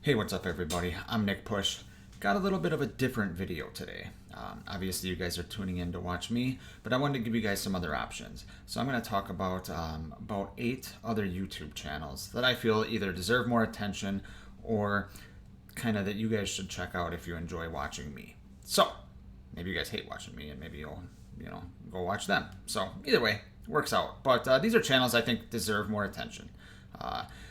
Hey, what's up everybody? I'm Nick Push. Got a little bit of a different video today. Obviously you guys are tuning in to watch me, but I wanted to give you guys some other options. So I'm going to talk about 8 other YouTube channels that I feel either deserve more attention or kind of that you guys should check out if you enjoy watching me. So maybe you guys hate watching me and maybe you'll go watch them. So either way, it works out. But these are channels I think deserve more attention.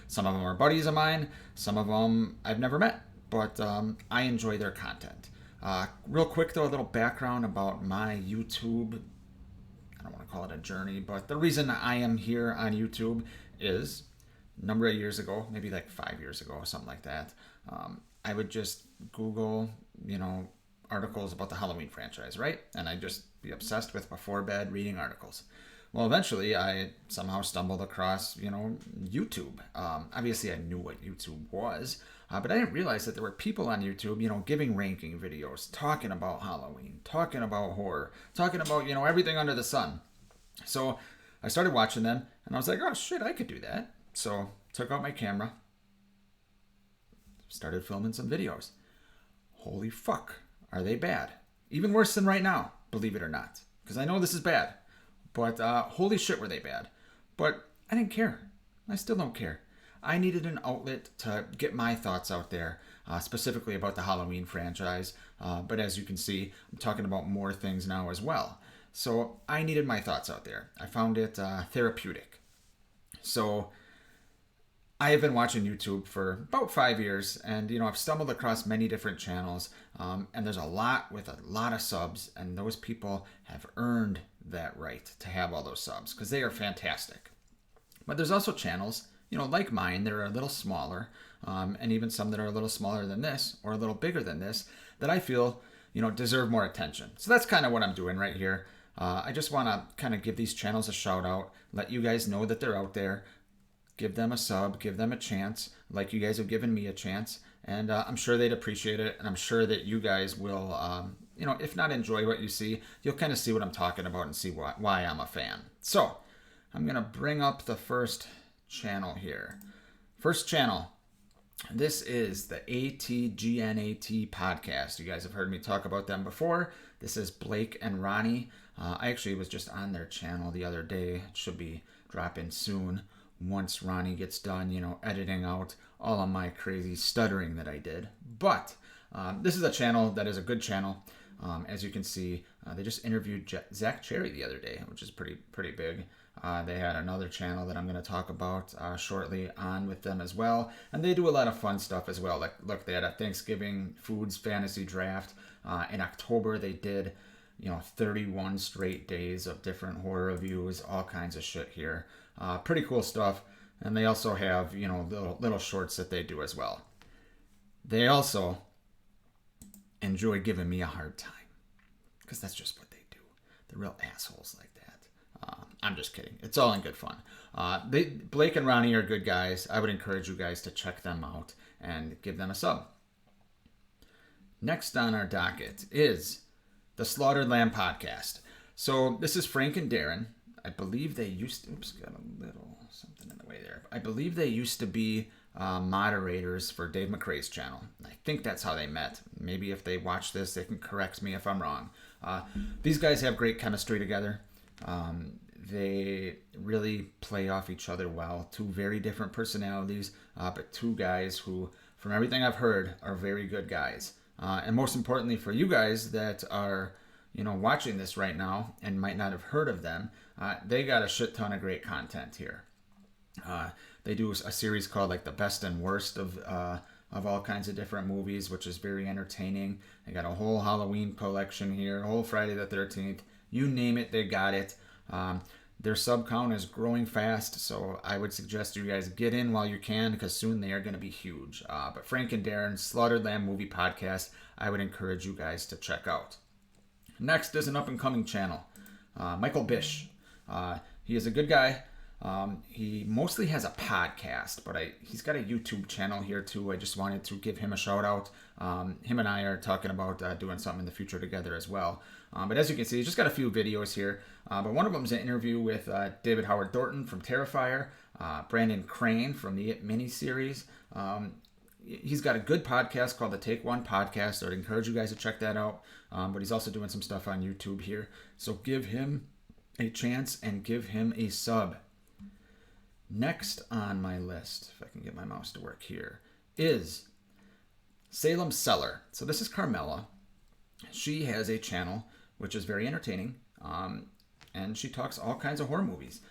Some of them are buddies of mine. Some of them I've never met, but I enjoy their content. Real quick though, a little background about my YouTube. I don't want to call it a journey, but the reason I am here on YouTube is a number of years ago, maybe like 5 years ago or something like that. I would just Google, articles about the Halloween franchise, right? And I'd just be obsessed with before bed reading articles. Well, eventually I somehow stumbled across, YouTube. Obviously I knew what YouTube was, but I didn't realize that there were people on YouTube, giving ranking videos, talking about Halloween, talking about horror, talking about, everything under the sun. So I started watching them and I was like, oh shit, I could do that. So took out my camera, started filming some videos. Holy fuck, are they bad? Even worse than right now, believe it or not, because I know this is bad. But holy shit, were they bad. But I didn't care. I still don't care. I needed an outlet to get my thoughts out there, specifically about the Halloween franchise. But as you can see, I'm talking about more things now as well. So I needed my thoughts out there. I found it therapeutic. So I have been watching YouTube for about 5 years, and I've stumbled across many different channels, and there's a lot with a lot of subs, and those people have earned that right to have all those subs because they are fantastic. But there's also channels, like mine, that are a little smaller, and even some that are a little smaller than this or a little bigger than this that I feel, deserve more attention. So that's kind of what I'm doing right here. I just want to kind of give these channels a shout out, let you guys know that they're out there. Give them a sub, give them a chance, like you guys have given me a chance. And I'm sure they'd appreciate it. And I'm sure that you guys will, if not enjoy what you see, you'll kind of see what I'm talking about and see why I'm a fan. So I'm going to bring up the first channel here. First channel. This is the ATGNAT podcast. You guys have heard me talk about them before. This is Blake and Ronnie. I actually was just on their channel the other day. It should be dropping soon. Once Ronnie gets done, editing out all of my crazy stuttering that I did. But this is a channel that is a good channel. As you can see, they just interviewed Zach Cherry the other day, which is pretty big. They had another channel that I'm going to talk about shortly on with them as well. And they do a lot of fun stuff as well. Like, look, they had a Thanksgiving Foods Fantasy Draft. In October, they did 31 straight days of different horror reviews, all kinds of shit here. Pretty cool stuff. And they also have, little shorts that they do as well. They also enjoy giving me a hard time because that's just what they do. They're real assholes like that. I'm just kidding. It's all in good fun. Blake and Ronnie are good guys. I would encourage you guys to check them out and give them a sub. Next on our docket is the Slaughtered Lamb podcast. So this is Frank and Darren. I believe they used to, got a little something in the way there. I believe they used to be moderators for Dave McRae's channel. I think that's how they met. Maybe if they watch this, they can correct me if I'm wrong. These guys have great chemistry together. They really play off each other well. Two very different personalities, but two guys who, from everything I've heard, are very good guys. And most importantly for you guys that are watching this right now and might not have heard of them, they got a shit ton of great content here. They do a series called like the best and worst of all kinds of different movies, which is very entertaining. They got a whole Halloween collection here, a whole Friday the 13th. You name it, they got it. Their sub count is growing fast, so I would suggest you guys get in while you can because soon they are going to be huge. But Frank and Darren's Slaughtered Lamb Movie Podcast, I would encourage you guys to check out. Next is an up-and-coming channel, Michael Bish. He is a good guy. He mostly has a podcast, but he's got a YouTube channel here too. I just wanted to give him a shout out. Him and I are talking about doing something in the future together as well. But as you can see, he's just got a few videos here. But one of them is an interview with David Howard Thornton from Terrifier, Brandon Crane from the It miniseries. he's got a good podcast called the Take One Podcast. I would encourage you guys to check that out. But he's also doing some stuff on YouTube here. So give him a chance and give him a sub. Next on my list, if I can get my mouse to work here, is Salem Seller. So this is Carmela. She has a channel which is very entertaining, and she talks all kinds of horror movies.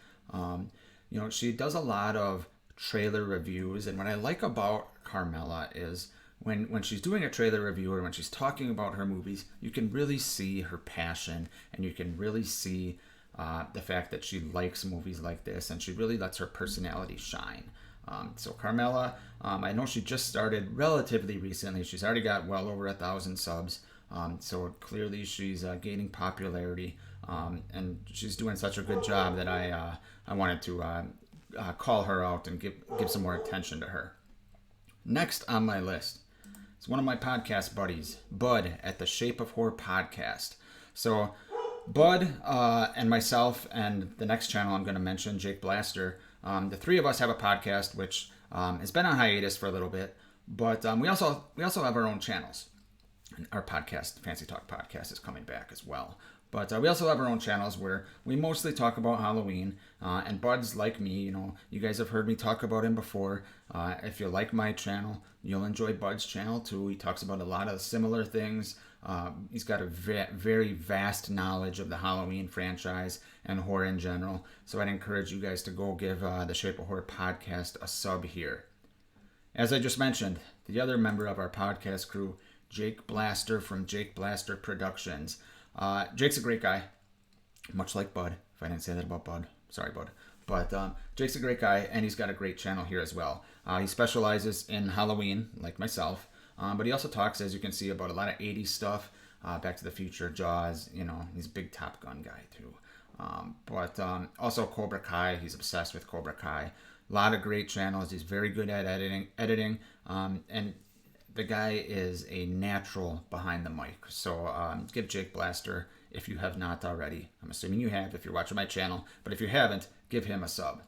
She does a lot of trailer reviews, and what I like about Carmela is when she's doing a trailer review or when she's talking about her movies, you can really see her passion, and you can really see the fact that she likes movies like this, and she really lets her personality shine. So Carmela, I know she just started relatively recently. She's already got well over 1,000 subs. So clearly she's gaining popularity, and she's doing such a good job that I wanted to call her out and give some more attention to her. Next on my list is one of my podcast buddies, Bud, at the Shape of Horror podcast. So Bud and myself and the next channel I'm going to mention, Jake Blaster, the three of us have a podcast which has been on hiatus for a little bit, but we also have our own channels. Our podcast, Fancy Talk Podcast, is coming back as well. But we also have our own channels where we mostly talk about Halloween. And Bud's like me, you guys have heard me talk about him before. If you like my channel, you'll enjoy Bud's channel too. He talks about a lot of similar things. He's got a very vast knowledge of the Halloween franchise and horror in general. So I'd encourage you guys to go give the Shape of Horror podcast a sub here. As I just mentioned, the other member of our podcast crew, Jake Blaster from Jake Blaster Productions. Jake's a great guy, much like Bud. If I didn't say that about Bud, sorry, Bud. But Jake's a great guy, and he's got a great channel here as well. He specializes in Halloween, like myself, but he also talks, as you can see, about a lot of 80s stuff, Back to the Future, Jaws. He's a big Top Gun guy too. But also Cobra Kai. He's obsessed with Cobra Kai. A lot of great channels. He's very good at editing, and the guy is a natural behind the mic. So give Jake Blaster, if you have not already. I'm assuming you have if you're watching my channel. But if you haven't, give him a sub.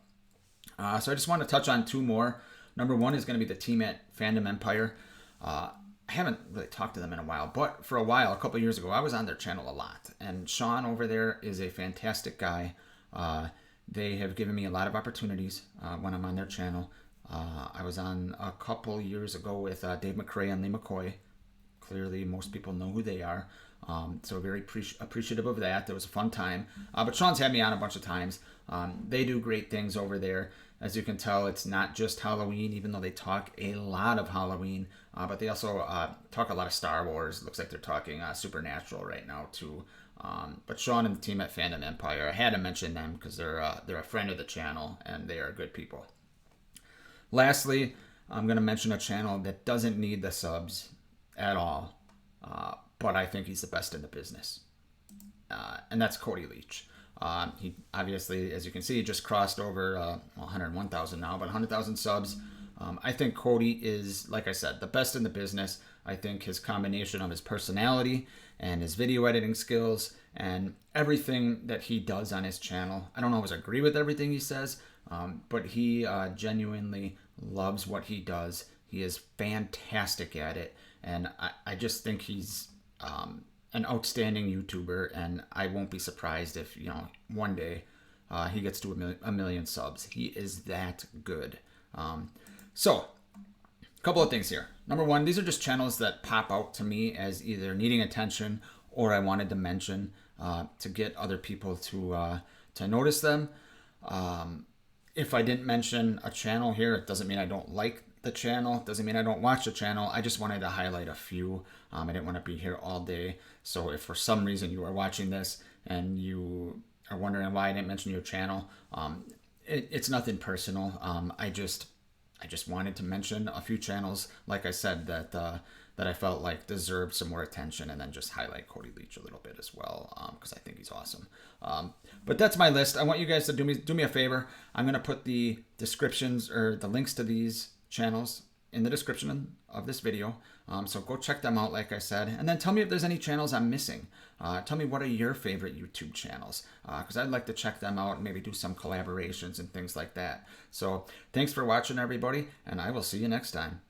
So I just want to touch on two more. Number one is going to be the team at Fandom Empire. I haven't really talked to them in a while. But for a while, a couple years ago, I was on their channel a lot. And Sean over there is a fantastic guy. They have given me a lot of opportunities when I'm on their channel. I was on a couple years ago with Dave McRae and Lee McCoy. Clearly, most people know who they are. So very appreciative of that. It was a fun time. But Sean's had me on a bunch of times. They do great things over there. As you can tell, it's not just Halloween, even though they talk a lot of Halloween. But they also talk a lot of Star Wars. Looks like they're talking Supernatural right now, too. But Sean and the team at Fandom Empire, I had to mention them because they're a friend of the channel, and they are good people. Lastly, I'm going to mention a channel that doesn't need the subs at all, but I think he's the best in the business, and that's Cody Leach. He obviously, as you can see, just crossed over 101,000 now, but 100,000 subs. I think Cody is, like I said, the best in the business. I think his combination of his personality and his video editing skills and everything that he does on his channel, I don't always agree with everything he says, but he genuinely loves what he does. He is fantastic at it, and I just think he's an outstanding YouTuber, and I won't be surprised if one day he gets to a million subs. He is that good. So, a couple of things here. Number one, these are just channels that pop out to me as either needing attention or I wanted to mention to get other people to notice them. If I didn't mention a channel here, it doesn't mean I don't like the channel. It doesn't mean I don't watch the channel. I just wanted to highlight a few. I didn't want to be here all day. So if for some reason you are watching this and you are wondering why I didn't mention your channel, it's nothing personal. I just wanted to mention a few channels, like I said, that I felt like deserved some more attention, and then just highlight Cody Leach a little bit as well, because I think he's awesome. But that's my list. I want you guys to do me a favor. I'm going to put the descriptions or the links to these channels in the description of this video. So go check them out, like I said, and then tell me if there's any channels I'm missing. Tell me what are your favorite YouTube channels, because I'd like to check them out and maybe do some collaborations and things like that. So thanks for watching, everybody, and I will see you next time.